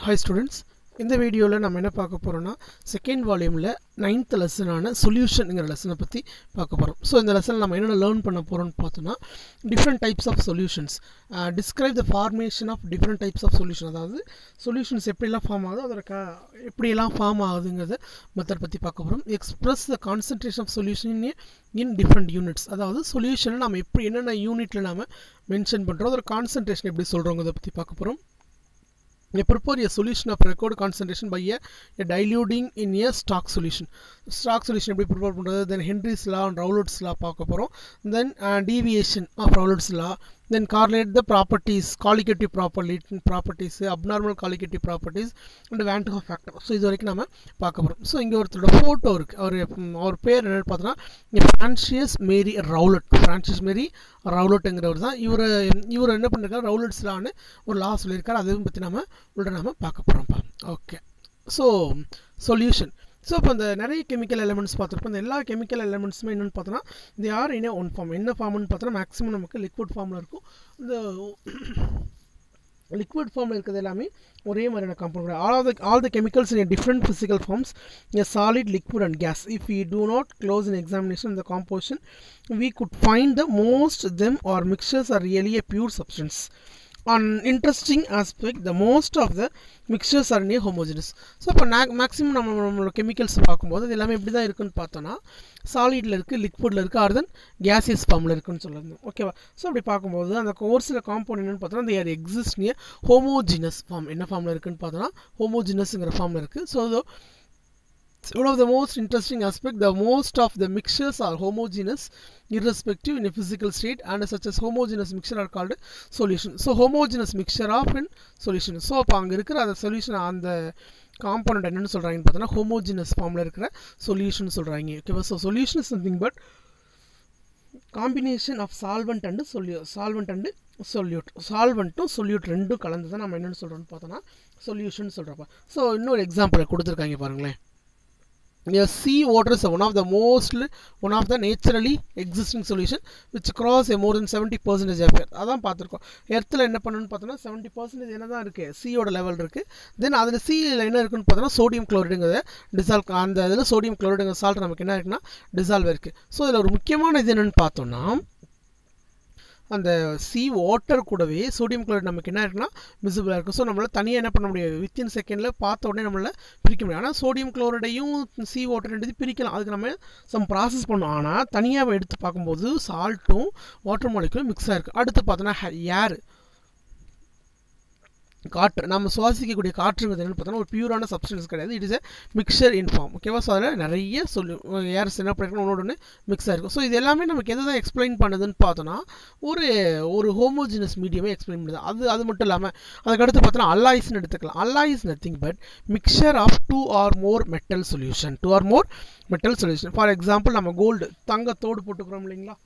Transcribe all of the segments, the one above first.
Hi students, இந்த வீடியோல நம்ம என்ன பார்க்க போறோம்னா செகண்ட் வால்யூம்ல 9th லெசனான சொல்யூஷன்ங்கற லெசனை பத்தி பார்க்க போறோம். சோ இந்த லெசன்ல நம்ம என்ன லேர்ன் பண்ண போறோம்னு பார்த்தோம்னா different types of solutions. Describe the formation of different types of solution. அதாவது solutions எப்படி எல்லாம் ஃபார்ம் ஆகுது அதற்கு எப்படி எல்லாம் ஃபார்ம் ஆகுதுங்கறத மெத்தட் பத்தி பார்க்க போறோம். Express the concentration of solution in different units. அதாவது சொல்யூஷனை நாம எப்படி என்னென்ன யூனிட்ல நாம மென்ஷன் பண்றோம் அதோட கான்சன்ட்ரேஷன் எப்படி சொல்றோம்ங்கறத பத்தி பார்க்க போறோம். Prepare a solution of record concentration by a diluting in a stock solution. Stock solution எப்படி prepare பண்றது, then Henry's law and Raoult's law பார்க்க போறோம். Then deviation of Raoult's law, then correlate the properties, colligative properties, abnormal colligative properties and Van 't Hoff factor. So இது வரைக்கும் நாம பார்க்க போறோம். So இங்க ஒருத்தரோட போட்டோ இருக்கு. அவர் பேர் என்ன பார்த்தா Francis Mary Rowlett. Francis Mary Rowlettங்கறவர் தான். இவர் என்ன பண்ணிருக்காரு, Raoult's lawன்னு ஒரு லா சொல்லிருக்காரு. அதையும் பத்தி நாம பார்க்க போறோம். Okay, so solution. ஸோ இப்போ இந்த நிறைய கெமிக்கல் எலிமெண்ட்ஸ் பார்த்துருப்போம். இந்த எல்லா கெமிக்கல் எலிமெண்ட்ஸுமே என்னென்னு பார்த்தோன்னா they are in one form. என்ன ஃபார்ம்னு பார்த்தோன்னா மேக்ஸிமம் நமக்கு லிக்விட் ஃபார்மில் இருக்கும். இந்த லிக்விட் ஃபார்மில் இருக்கிறது எல்லாமே ஒரே மாதிரியான compound. all the chemicals in a different physical forms, a solid, liquid and gas. If we do not close an examination of the composition, we could find the most of them or mixtures are really a pure substance. An interesting aspect, the most of the mixtures are near homogeneous. So இப்போ maximum நம்மளோட chemicals பார்க்கும்போது அது எல்லாமே எப்படி தான் இருக்குன்னு பார்த்தோன்னா சாலிடில் இருக்குது, லிக்விடில் இருக்குது, ஆர் தென் கேசியஸ் ஃபார்மில் இருக்குன்னு சொல்லுங்க. ஓகேவா? ஸோ அப்படி பார்க்கும்போது அந்த கோர்ஸில் காம்பவுண்ட் என்னென்னு பார்த்தோன்னா அந்த ஏர் எக்ஸிஸ்ட் நியர் ஹோமோஜினஸ் ஃபார்ம். என்ன ஃபார்மில் இருக்குன்னு பார்த்தோன்னா ஹோமோஜினஸ்ங்கிற ஃபார்மில் இருக்குது. So one of the most interesting aspect, the most of the mixtures are homogeneous irrespective in a physical state, and such as homogeneous mixture are called solution. So homogeneous mixture of in solution. So அப்ப அங்க இருக்கிற அந்த solution அந்த compound என்னன்னு சொல்றாங்கன்னு பார்த்தா homogeneous ஃபார்ம்ல இருக்கிற சொல்யூஷன் சொல்றாங்க. ஓகேவா? So solution is nothing but combination of solvent and solute. Solventum solute ரெண்டும் கலந்து தான் நம்ம என்னன்னு சொல்றோம்னு பார்த்தோம்னா சொல்யூஷன் சொல்றப்ப. So இன்னொரு எக்ஸாம்பிள் கொடுத்திருக்காங்க பாருங்களேன். Sea water is one of the naturally existing solution which cross a more than 70% of air. அதான் பார்த்திருக்கோம். எர்த்ல என்ன பண்ணனும்னு பார்த்தோம்னா 70% என்னதான் இருக்கு, C ஓட லெவல் இருக்கு. தென் அதுல C ல என்ன இருக்குன்னு பார்த்தோம்னா சோடியம் குளோரைடுங்கற டிசால்வ், அந்த இதுல சோடியம் குளோரைடுங்கற சால்ட் நமக்கு என்ன இருக்குன்னா டிசால்வ் இருக்கு. சோ இதுல ஒரு முக்கியமான இது என்னன்னு பார்த்தோம்னா அந்த சி வாட்டர் கூடவே சோடியம் குளோரைடு நமக்கு என்ன இருக்குன்னா விசிபிளாக இருக்கும். ஸோ நம்மளால் தனியாக என்ன பண்ண முடியாது, வித்தின் செகண்டில் பார்த்த உடனே நம்மளால் பிரிக்க முடியும். ஆனால் சோடியம் குளோரைடையும் சி வாட்டர் ரெண்டு பிரிக்கலாம், அதுக்கு நம்ம சம் ப்ராசஸ் பண்ணோம். ஆனால் தனியாக எடுத்து பார்க்கும்போது சால்ட்டும் வாட்டர் மாலிக்யூலும் மிக்ஸ் ஆகிருக்கு. அடுத்து பார்த்தோன்னா ஏர், காற்று, நம்ம சுவாசிக்கக்கூடிய காற்றுங்கிறது என்னன்னு பார்த்தோம்னா ஒரு பியூரான சப்ஸ்டன்ஸ் கிடையாது. It is a mixture in form. ஓகேவா? ஸோ அதில் நிறைய ஏர்ஸ் என்ன பண்ணிருக்கணும் ஒன்னோட ஒன்று மிக்ஸ் ஆகிருக்கும். ஸோ இது எல்லாமே நமக்கு எதை தான் எக்ஸ்பிளைன் பண்ணுதுன்னு பார்த்தோன்னா ஒரு ஹோமோஜினஸ் மீடியமே எக்ஸ்பிளைன் பண்ணுது. அது மட்டும் இல்லாமல் அதுக்கடுத்து பார்த்தோன்னா அல்லாய்ஸ்ன்னு எடுத்துக்கலாம். Alloy is nothing but mixture of 2 or more metal solution. For example நம்ம கோல்டு, தங்கத்தோடு போட்டுக்கிறோம் இல்லைங்களா,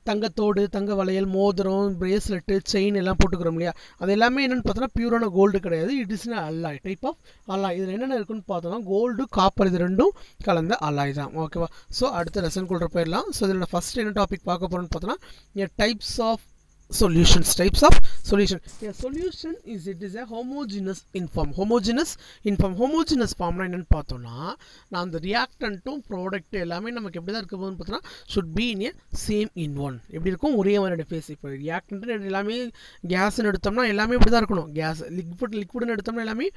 தங்கத்தோடு, தங்க வளையல், மோதிரம், பிரேஸ்லெட்டு, செயின் எல்லாம் போட்டுக்கிறோம் இல்லையா, அது எல்லாமே என்னென்னு பார்த்தோன்னா பியூரான கோல்டு கிடையாது. It is alloy, type of alloy. இதில் என்னென்ன இருக்குன்னு பார்த்தோன்னா கோல்டு, காப்பர், இது ரெண்டும் கலந்த அல்லாய் தான். ஓகேவா? ஸோ அடுத்த லெசன் கொண்டு போயிடலாம். ஸோ இதில் ஃபர்ஸ்ட் என்ன டாபிக் பார்க்க போகிறோன்னு பார்த்தோன்னா types of solution. A solution is a homogeneous in form. Homogeneous formனா என்னன்னு பார்த்தோம்னா நான் அந்த ரியாக்டன்ட்டும் ப்ராடக்ட் எல்லாமே நமக்கு எப்படி தான் இருக்க போகுதுன்னு பார்த்தோம்னா should be in a same in one. எப்படி இருக்கும், ஒரே மாதிரியான ஃபேஸ். இப்போ ரியாக்டன்ட் எல்லாமே கேஸ்ன்னு எடுத்தோம்னா எல்லாமே இப்படி தான் இருக்கணும். கேஸ் லிக்விட்னு எடுத்தோம்னா எல்லாமே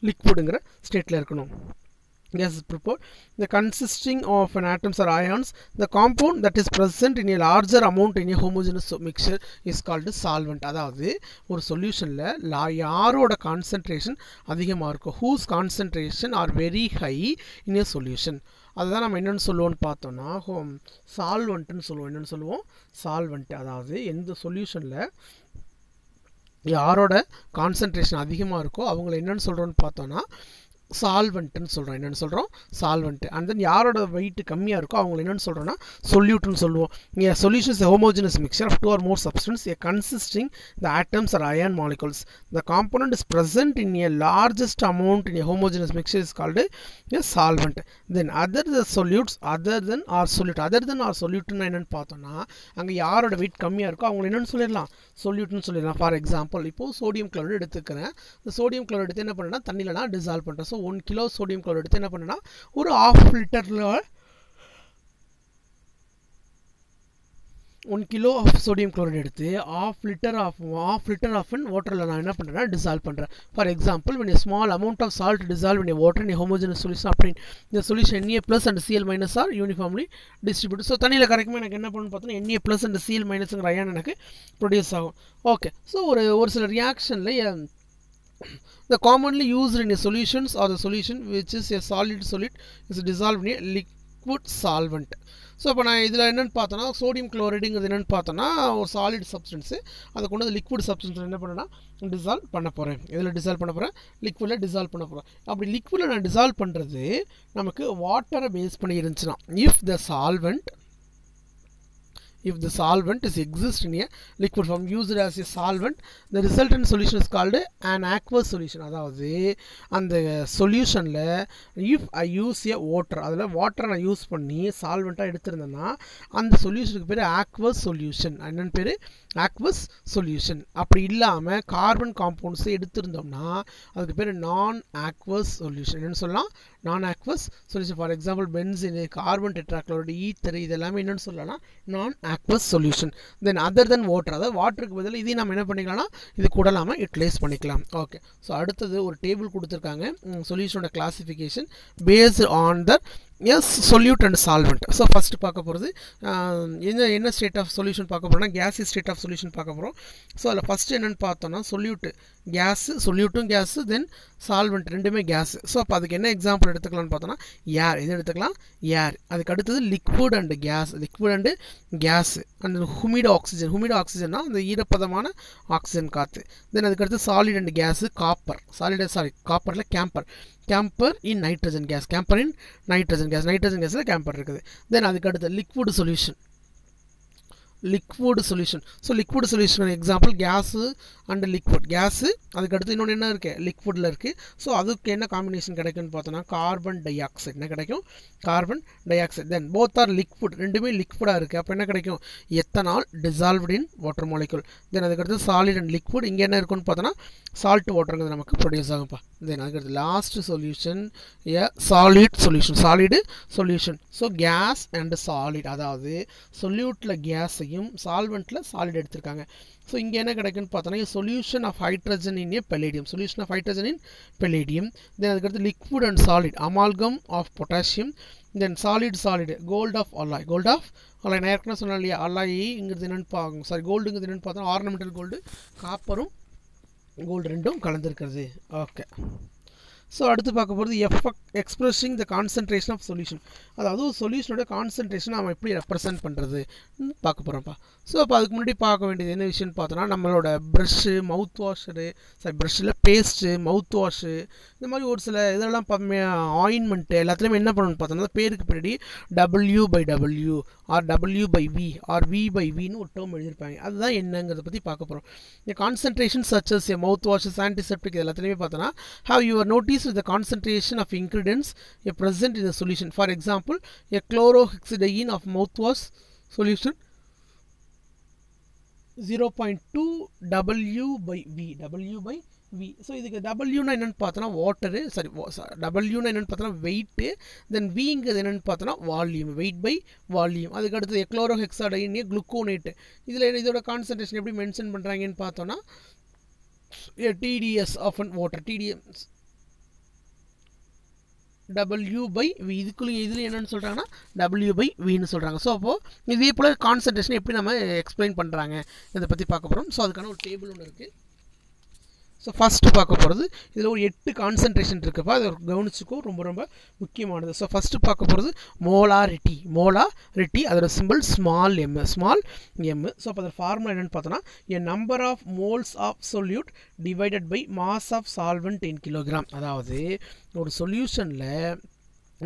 லிக்விடுங்கிற ஸ்டேட்டில் இருக்கணும். Gas is prepared. The consisting of an atoms or ions. The compound that is present in a larger amount in a homogeneous mixture is called solvent. அதாவது ஒரு சொல்யூஷன்ல யாரோட கான்சன்ட்ரேஷன் அதிகமாக இருக்கும், whose concentration are very high in a solution, அதுதான் நம்ம என்னென்னு சொல்லுவோம்னு பார்த்தோம்னா சால்வெண்ட்னு சொல்லுவோம். என்னென்னு சொல்லுவோம்? சால்வெண்ட். அதாவது எந்த சொல்யூஷனில் யாரோட கான்சன்ட்ரேஷன் அதிகமாக இருக்கோ அவங்கள என்னென்னு சொல்கிறோன்னு பார்த்தோன்னா சால்வெண்ட்னு சொல்கிறோம். என்னென்னு சொல்கிறோம்? சால்வெண்ட். அண்ட் தென் யாரோட வெயிட் கம்மியாக இருக்கோ அவங்களை என்னென்னு சொல்கிறோன்னா சொல்யூட்னு சொல்லுவோம். A solution is a homogeneous mixture of two or more substances consisting the atoms or ion molecules. The component is present in a largest amount in a homogeneous mixture is called a solvent. Then other the solutes other than or solute. Other than or solute என்னென்னு பார்த்தோன்னா அங்கே யாரோட wait கம்மியாக இருக்கோ அவங்களை என்னென்னு சொல்லிடலாம்? சொல்யூட்னு சொல்லிடலாம். ஃபார் எக்ஸாம்பிள் இப்போது சோடியம் குளோரைடு எடுத்துக்கிறேன். இந்த சோடியம் குளோரைடு எடுத்து என்ன பண்ணுறேன்னா தண்ணியில் நான் டிசால்வ் பண்ணுறேன். ஸோ 1 கிலோ சோடியம் குளோரைடு எடுத்து என்ன பண்ணேன்னா ஒரு 1/2 லிட்டரில் 1 கிலோ ஆஃப் சோடியம் குளோரைடு எடுத்து 1/2 லிட்டர் ஆஃப் வாட்டரில் நான் என்ன பண்ணுறேன்னா டிசால்வ் பண்ணுறேன். For example when a small amount of salt dissolved in a water in a homogeneous solution obtained the solution Na plus and Cl minus are uniformly distributed. So தண்ணியில் கரைக்கும்போது எனக்கு என்ன பண்ணணும்னு பார்த்தோன்னா Na plus and Cl minusங்கிற ion எனக்கு produce ஆகும். Okay, so ஒரு சில ரியாக்ஷனில் the commonly used in a solutions or the solution which is a solid is dissolved in a liquid solvent. So இப்போ நான் இதில் என்னென்னு பார்த்தோன்னா சோடியம் குளோரைடுங்கிறது என்னென்னு பார்த்தோன்னா ஒரு சாலிட் சப்ஸ்டன்ஸு அதை கொண்டு வந்து லிக்விட் சப்ஸ்டன்ஸ் என்ன பண்ணேன்னா டிசால்வ் பண்ண போகிறேன். இதில் டிசால்வ் பண்ண போகிறேன், லிக்விடில் டிசால்வ் பண்ண போகிறேன். அப்படி லிக்விடில் நான் டிசால்வ் பண்ணுறது நமக்கு வாட்டரை பேஸ் பண்ணி இருந்துச்சுன்னா if the solvent is exist in a liquid form used as a solvent, the resultant solution is called an aqueous solution. அதாவது அந்த சொல்யூஷனில் if I use a water, அதில் வாட்டரை நான் யூஸ் பண்ணி சால்வெண்ட்டாக எடுத்திருந்தேன்னா அந்த சொல்யூஷனுக்கு பேர் aqueous solution. என்னென்னு பேர்? aqueous solution. அப்படி இல்லாமல் கார்பன் காம்பவுண்ட்ஸ் எடுத்திருந்தோம்னா அதுக்கு பேர் நான் aqueous solution. என்னென்னு சொல்லலாம்? நான் aqueous solution. For example benzene, carbon tetrachloride, ether இதெல்லாமே என்னென்னு சொல்லலாம்? நான் aqueous solution. Then other than water, அதாவது வாட்டருக்கு பதில் இதையும் நம்ம என்ன பண்ணிக்கலாம்னா இது கூட நாம யூட்டிலைஸ் பண்ணிக்கலாம். ஓகே, ஸோ அடுத்தது ஒரு டேபிள் கொடுத்துருக்காங்க சொல்யூஷனோட classification based on the solute and solvent. So first பார்க்க போகிறது என்ன ஸ்டேட் ஆஃப் சொல்யூஷன் பார்க்க போகிறோம்னா கேஸி ஸ்டேட் ஆஃப் சொல்யூஷன் பார்க்க போகிறோம். ஸோ அதில் ஃபஸ்ட்டு என்னென்னு பார்த்தோன்னா சொல்யூட்டு கேஸு, சொல்யூட்டும் கேஸு, தென் சால்வெண்ட் ரெண்டுமே கேஸு. ஸோ அப்போ அதுக்கு என்ன எக்ஸாம்பிள் எடுத்துக்கலாம்னு பார்த்தோன்னா ஏர், இது எடுத்துக்கலாம் ஏர். அதுக்கு அடுத்தது liquid and gas, liquid and gas. And humid ஆக்சிஜன்னா அந்த ஈரப்பதமான ஆக்சிஜன் காற்று. தென் அதுக்கடுத்து சாலிட் அண்ட் கேஸு காப்பர், காப்பரில் camphor in nitrogen gas, nitrogen கேஸில் கேம்பர் இருக்குது. தென் அதுக்கு அடுத்து liquid solution. So liquid solution example gas and liquid. Gas அதுக்கடுத்து இன்னொன்று என்ன இருக்குது? லிக்விடில் இருக்குது. ஸோ அதுக்கு என்ன காம்பினேஷன் கிடைக்கும்னு பார்த்தோன்னா கார்பன் டை ஆக்சைடு. என்ன கிடைக்கும்? Carbon dioxide. Then both are liquid, ரெண்டுமே லிக்விடாக இருக்குது. அப்போ என்ன கிடைக்கும்? Ethanol dissolved in water molecule. Then அதுக்கடுத்து சாலிட் அண்ட் லிக்விட். இங்கே என்ன இருக்குன்னு பார்த்தோன்னா சால்ட் வாட்டருங்கிறது நமக்கு ப்ரொடியூஸ் ஆகும்ப்பா. தென் அதுக்கடுத்து last solution solid solution. So gas and solid, அதாவது சொல்யூட்டில் கேஸையும் சால்வெண்ட்டில் சாலிட் எடுத்திருக்காங்க. ஸோ இங்கே என்ன கிடைக்குன்னு பார்த்தோன்னா solution of hydrogen in a palladium, then அதுக்கடுத்து liquid and solid amalgam of potassium, then solid gold of alloy. நான் ஏற்கனவே சொன்னேன் இல்லையா, அலாய்ங்கிறது என்னென்னு கோல்டுங்கிறது என்னென்னு பார்த்தோன்னா ஆர்னமெண்டல் கோல்டு, காப்பரும் கோல்டு ரெண்டும் கலந்துருக்கிறது. ஓகே, ஸோ அடுத்து பார்க்க போகிறது expressing the concentration of solution, அதாவது சொல்யூஷனோட கான்சன்ட்ரேஷன் நம்ம எப்படி ரெப்ரசென்ட் பண்ணுறது பார்க்க போகிறோம்ப்பா. ஸோ அப்போ அதுக்கு முன்னாடி பார்க்க வேண்டியது என்ன விஷயம்னு பார்த்தோன்னா நம்மளோட ப்ரஷ்ஷு, மவுத் வாஷரு, ப்ரஷ்ஷில் பேஸ்ட்டு, மவுத் வாஷு, இந்த மாதிரி ஒரு சில இதெல்லாம் ஆயின்மெண்ட்டு எல்லாத்துலேயுமே என்ன பண்ணணும்னு பார்த்தோம்னா பேருக்கு பின்னாடி W/W ஆர் W/V ஆர் V/Vன்னு ஒரு டேர்ம் எழுதியிருப்பாங்க. அதுதான் என்னங்கிறத பற்றி பார்க்க போகிறோம். இந்த கான்சன்ட்ரேஷன் சச்சஸ் மவுத் வாஷஸ், ஆன்டிசெப்டிக் எல்லாத்துலேயுமே பார்த்தோன்னா have you noticed the concentration of ingredients present in the solution? For example, a chlorohexadiene of mouthwash solution 0.2 W/V. So இதுக்கு டபிள்யூனா என்னென்னு பார்த்தோன்னா வாட்டரு, டபிள்யூனா என்னென்னு பார்த்தோன்னா வெயிட்டு, தென் விங்கிறது என்னென்னு பார்த்தோன்னா வால்யூம், வெயிட் பை வால்யூம். அதுக்கடுத்து குளோரோஹெக்சாடைன் குளுக்கோனேட்டு, இதில் இதோட கான்சன்ட்ரேஷன் எப்படி மென்ஷன் பண்ணுறாங்கன்னு பார்த்தோன்னா TDS of water, TDS W/V. இதில் என்னென்னு சொல்கிறாங்கன்னா W/Vன்னு சொல்கிறாங்க. ஸோ அப்போது இதே போல் கான்சன்ட்ரேஷன் எப்படி நம்ம எக்ஸ்பிளைன் பண்ணுறாங்க இதை பற்றி பார்க்க போகிறோம். ஸோ அதுக்கான ஒரு டேபிள் ஒன்று இருக்குது. ஸோ ஃபஸ்ட்டு பார்க்க போகிறது இதில் ஒரு 8 கான்சன்ட்ரேஷன் இருக்குப்பா, அதை கவனிச்சுக்கோ, ரொம்ப ரொம்ப முக்கியமானது. ஸோ ஃபஸ்ட்டு பார்க்க போகிறது மோலாரிட்டி, அதோட சிம்பிள் ஸ்மால் எம். ஸோ அப்போ அதோட ஃபார்முலா என்னென்னு பார்த்தோன்னா, a number of moles of solute divided by mass of solvent in kilogram. அதாவது ஒரு சொல்யூஷனில்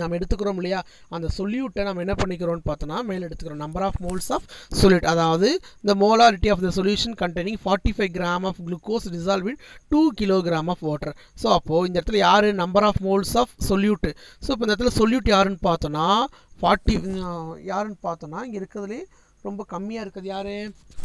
நம்ம எடுத்துக்கிறோம் இல்லையா, அந்த சொல்யூட்டை நம்ம என்ன பண்ணிக்கிறோம்னு பார்த்தோன்னா மேலே எடுத்துக்கிறோம் number of moles of solute, அதாவது the molarity of the solution containing 45 gram of glucose dissolved in 2 kilogram of water. So அப்போது இந்த இடத்துல யார் number of moles of solute. So இப்போ இந்த இடத்துல சொல்யூட் யாருன்னு பார்த்தோன்னா 40 யாருன்னு பார்த்தோன்னா இங்கே இருக்கிறதுலே ரொம்ப கம்மியாக இருக்குது யார்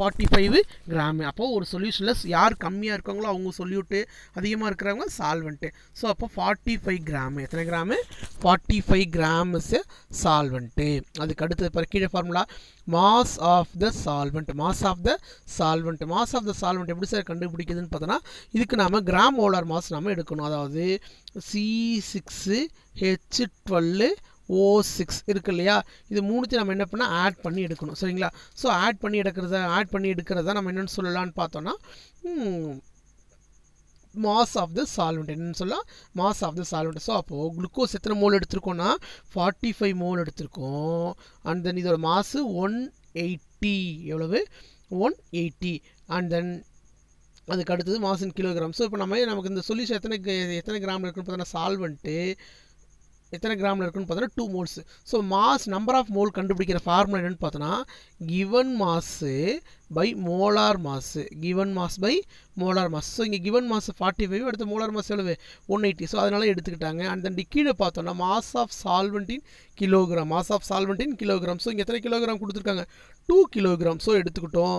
45 கிராமு. அப்போது ஒரு சொல்யூஷனில் யார் கம்மியாக இருக்காங்களோ அவங்க சொல்யூட்டு, அதிகமாக இருக்கிறவங்க சால்வெண்ட்டு. ஸோ அப்போ 45 கிராமு, எத்தனை கிராமு 45 கிராம்ஸ் சால்வெண்ட்டு. அதுக்கு அடுத்தது கீழே formula mass of the solvent எப்படி சார் கண்டுபிடிக்குதுன்னு பார்த்தோன்னா இதுக்கு நாம் கிராம் மோலார் மாஸ் நாம் எடுக்கணும். அதாவது C6H12O6 இருக்கு இல்லையா, இது மூணுத்தையும் நம்ம என்ன பண்ணால் ஆட் பண்ணி எடுக்கணும், சரிங்களா. ஸோ ஆட் பண்ணி எடுக்கிறத நம்ம என்னென்னு சொல்லலான்னு பார்த்தோன்னா மாஸ் ஆஃப் த சால்வெண்ட் என்னென்னு சொல்லலாம், mass of the solvent. So அப்போது குளுக்கோஸ் எத்தனை மோல் எடுத்திருக்கோன்னா 45 மோல் எடுத்திருக்கோம். அண்ட் தென் இதோட மாசு 180, எவ்வளவு 180. அண்ட் தென் அதுக்கு அடுத்தது மாஸ் இன் கிலோகிராம். ஸோ இப்போ நமக்கு இந்த சொல்யூஷன் எத்தனை கிராமில் இருக்குன்னு பார்த்தோன்னா சால்வெண்ட்டு எத்தனை கிராமில் இருக்குன்னு பார்த்தோன்னா 2 moles. So mass number of mole கண்டுபிடிக்கிற ஃபார்முலா என்னென்னு பார்த்தோன்னா given mass by molar mass, so இங்கே கிவன் மாஸ் 45, அடுத்த மோலார் மாஸ் எவ்வளவு 180. ஸோ அதனால் எடுத்துக்கிட்டாங்க. அண்ட் தென் கீழே பார்த்தோன்னா mass of solvent in kilogram, so இங்கே எத்தனை கிலோகிராம் கொடுத்துருக்காங்க 2 கிலோகிராம். ஸோ எடுத்துக்கிட்டோம்.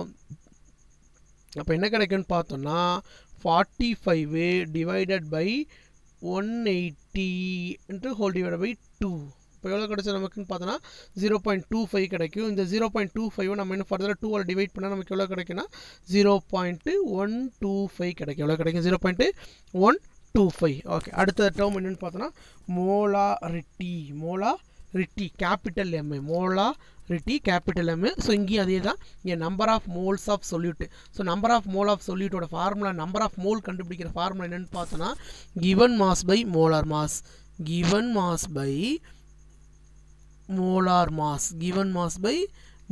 அப்போ என்ன கிடைக்குன்னு பார்த்தோன்னா 45 divided by 180 into whole divided by 2. இப்போ எவ்வளோ கிடைச்சா நமக்குன்னு பார்த்தோன்னா 0.25 கிடைக்கும். இந்த 0.25 நம்ம இன்னும் ஃபர்தராக 2 டிவைட் பண்ணால் நமக்கு எவ்வளோ கிடைக்குன்னா 0.125 கிடைக்கும். எவ்வளோ கிடைக்கும் 0.125. ஓகே, அடுத்த டேர்ம் என்னென்னு பார்த்தோன்னா molarity capital M, capital M. So இங்கேயும் அதே தான், இங்கே number of moles of solute. So number of mole of சொல்யூட்டோட ஃபார்முலா, நம்பர் ஆஃப் மோல் கண்டுபிடிக்கிற ஃபார்முலா என்னென்னு பார்த்தோன்னா given mass by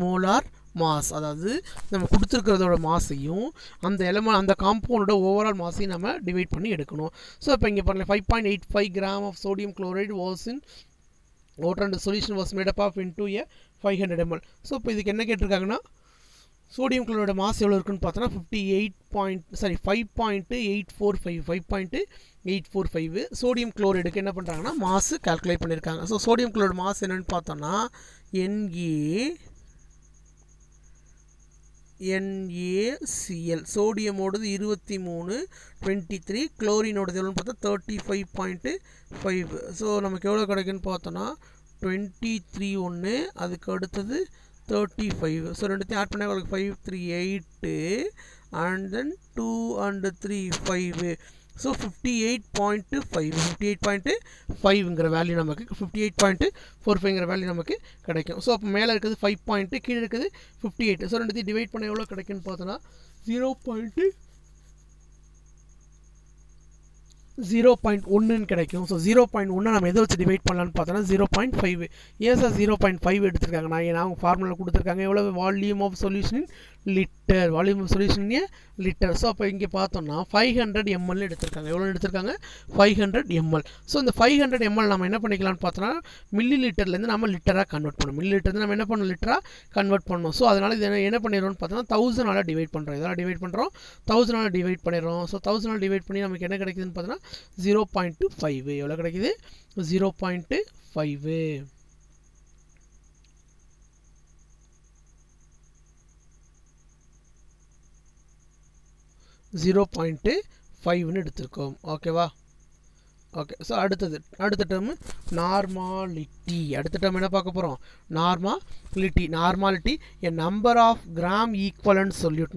molar mass, அதாவது நம்ம கொடுத்துருக்கிறதோட மாசையும் அந்த காம்பவுண்டோட ஓவரால் மாசையும் நம்ம டிவைட் பண்ணி எடுக்கணும். ஸோ இப்போ இங்கே பாருங்கள் 5.85 gram of sodium chloride was in water and the solution was made up of into a 500 ml. So இப்போ இதுக்கு என்ன கேட்டிருக்காங்கன்னா சோடியம் குளோரைடு மாஸ் எவ்வளோ இருக்குன்னு பார்த்தோன்னா 5.845. சோடியம் குளோரைடுக்கு என்ன பண்ணுறாங்கன்னா மாசு கால்குலேட் பண்ணியிருக்காங்க. ஸோ சோடியம் குளோரைடு மாஸ் என்னென்னு பார்த்தோன்னா NaCl, சோடியமோடது 23, குளோரினோடது எவ்வளோன்னு பார்த்தா 35.5. ஸோ நமக்கு எவ்வளோ கிடைக்குன்னு பார்த்தோன்னா 23 ஒன்று, அதுக்கு அடுத்தது 35. ஸோ ரெண்டுத்தையும் ஆட் பண்ணால் உங்களுக்கு 538 அண்ட் தென் 2 and 3 5. ஸோ 58.5ங்கிற வேல்யூ நமக்கு 58.45ங்கிற வேல்யூ நமக்கு கிடைக்கும். ஸோ அப்போ மேலே இருக்குது 5 பாயிண்ட்டு, கீழே இருக்குது 58. ஸோ ரெண்டுத்தையும் டிவைட் பண்ண எவ்வளோ கிடைக்குன்னு பார்த்தோன்னா 0.1 கிடைக்கும். ஸோ 0.1 நம்ம எதை வச்சு டிவைட் பண்ணலான்னு பார்த்தோன்னா 0.5. ஏன் சார் 0.5 எடுத்துருக்காங்க? நான் ஃபார்முலா கொடுத்துருக்காங்க எவ்வளோ volume of solution in litre, so அப்போ இங்கே பார்த்தோம்னா 500 ml எடுத்திருக்காங்க. எவ்வளோ எடுத்திருக்காங்க 500 ml. ஸோ இந்த 500 ml நம்ம என்ன பண்ணிக்கலாம்னு பார்த்தோன்னா மில்லி லிட்டர்லேருந்து நம்ம லிட்டராக கன்வெர்ட் பண்ணணும். லிட்டர்லேருந்து நம்ம என்ன பண்ணணும் லிட்டராக கன்வெர்ட் பண்ணணும். ஸோ அதனால் இது என்ன பண்ணிடுறோம்னு பார்த்தோன்னா 1000 டிவைட் பண்ணுறோம். இதெல்லாம் டிவைட் பண்ணுறோம் 1000 டிவைட் பண்ணிடுறோம். ஸோ 1000 டிவைட் பண்ணி நமக்கு என்ன கிடைக்குதுன்னு பார்த்தோன்னா 0.5. எவ்வளோ கிடைக்குது 0.5. எடுத்திருக்கோம். ஓகேவா? ஓகே. ஸோ அடுத்த டேர்மு நார்மாலிட்டி. அடுத்த டேர்ம் என்ன பார்க்க போகிறோம்? Normality a number of gram equivalent solute,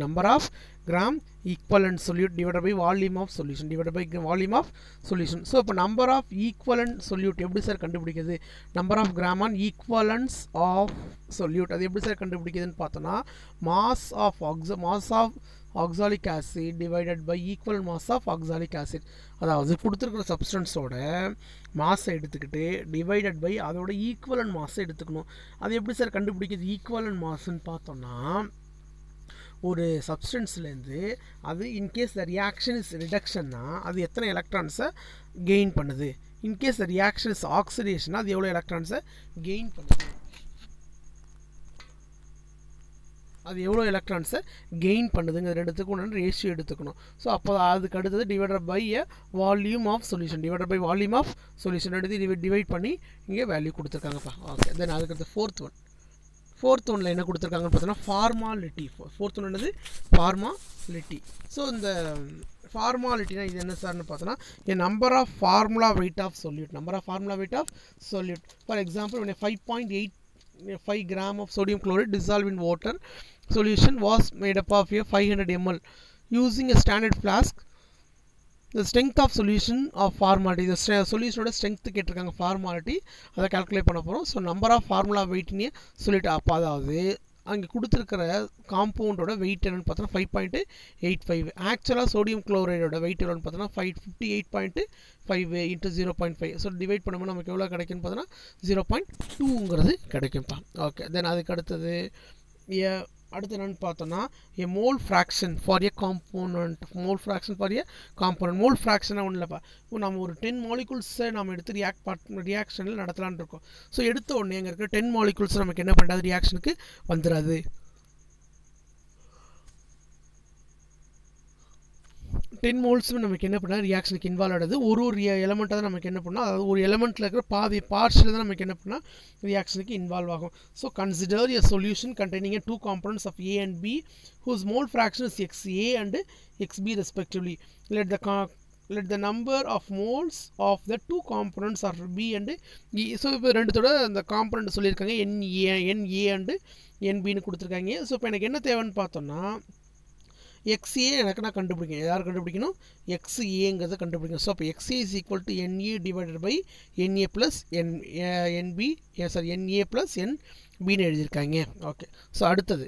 gram equivalent solute divided by volume of solution divided by volume of solution. So இப்போ number of equivalent solute எப்படி சார் கண்டுபிடிக்கிறது? number of gram on equivalence of solute அது எப்படி sir கண்டுபிடிக்கிறதுன்னு பார்த்தோம்னா mass of oxalic acid divided by equivalent mass of oxalic acid. அதாவது கொடுத்திருக்கிற சப்ஸ்டன்ஸோட mass எடுத்துக்கிட்டு divided by அதோட ஈக்குவலன்ட் மாஸ் எடுத்துக்கணும். அது எப்படி சார் கண்டுபிடிக்கிறது? ஈக்குவலன்ட் மாஸ்ன்னு பார்த்தோம்னா ஒரு சப்ஸ்டன்ஸ்லேருந்து அது இன்கேஸ் த ரியாக்ஷன் இஸ் ரிடக்ஷன்னா அது எத்தனை எலக்ட்ரான்ஸை கெயின் பண்ணுது, இன்கேஸ் த ரியாக்ஷன் இஸ் ஆக்சிடேஷன்னா அது எவ்வளோ எலக்ட்ரான்ஸை கெயின் பண்ணுது, அது எவ்வளோ எலக்ட்ரான்ஸை கெயின் பண்ணுதுங்க ரெண்டுத்துக்கும் ஒன்று ரேஷியோ எடுத்துக்கணும். ஸோ அப்போ அதுக்கு அடுத்தது divided by a volume of solution divided by volume of solution எடுத்து டிவைட் பண்ணி இங்கே வேல்யூ கொடுத்துருக்காங்கப்பா. ஓகே, தென் அதுக்கு அடுத்து ஃபோர்த் ஒன்ல என்ன கொடுத்துருக்காங்கன்னு பார்த்தோன்னா ஃபார்மாலிட்டி. ஃபோர்த் ஒன் என்னது? ஃபார்மாலிட்டி. ஸோ இந்த ஃபார்மாலிட்டினா இது என்ன சார்னு பார்த்தோன்னா a number of formula weight of solute. For example, when a 5.85 gram of sodium chloride dissolved in water solution was made up of a 500 ml using a standard flask. The strength of solution of formality, the solution oda strength கேட்டிருக்காங்க formality அதை calculate பண்ண போகிறோம். So number of formula வெயிட்னே சொல்லிட்டு அப்போ அதாவது அங்கே கொடுத்துருக்கிற காம்பவுண்டோட wait என்னென்னு பார்த்தோன்னா 5.85. ஆக்சுவலாக சோடியம் குளோரைடோட வெயிட் எவ்வளோன்னு பார்த்தோன்னா 58.5 இன்ட்டு 0.5. ஸோ டிவைட் பண்ணும்போது நமக்கு எவ்வளோ கிடைக்குன்னு பார்த்தோன்னா 0.2ங்கிறது கிடைக்கும்ப்பா. ஓகே, தென் அதுக்கு அடுத்தது அடுத்து என்னென்னு பார்த்தோன்னா a mole fraction for a component. mole fraction ஒன்றும் இல்லைப்பா. இப்போ நம்ம ஒரு 10 மாலிகுல்ஸை நம்ம எடுத்து ரியாக்ஷனில் நடத்தலான்னு இருக்கோம். ஸோ எடுத்த உடனே எங்கே இருக்கிற 10 மாலிகுல்ஸ் நமக்கு என்ன பண்ணுறது, ரியாக்ஷனுக்கு வந்துடாது. 10 மோல்ஸும் நமக்கு என்ன பண்ணால் ரியாக்ஷனுக்கு இன்வால்வ் ஆகுது. ஒரு எலமெண்ட்டாக தான் நமக்கு என்ன பண்ணால், அதாவது ஒரு எலமெண்ட்டில் இருக்கிற பார்ட்ஸில் தான் நமக்கு என்ன பண்ணால் ரியாக்ஷனுக்கு இன்வால்வ் ஆகும். So consider a solution containing two components of A and B whose mole fraction is XA and XB respectively. Let the number of moles of the two components are B and E. So இப்போ ரெண்டுத்தோட அந்த component சொல்லியிருக்காங்க NA and NBன்னு கொடுத்துருக்காங்க. So இப்போ எனக்கு என்ன தேவைன்னு பார்த்தோம்னா XA எனக்கு நான் கண்டுபிடிக்கணும். யார் கண்டுபிடிக்கணும்? XAங்கிறத கண்டுபிடிக்கணும். ஸோ அப்போ XA is equal to NA divided by NA plus NB NA plus NBன்னு எழுதியிருக்காங்க. ஓகே, ஸோ அடுத்தது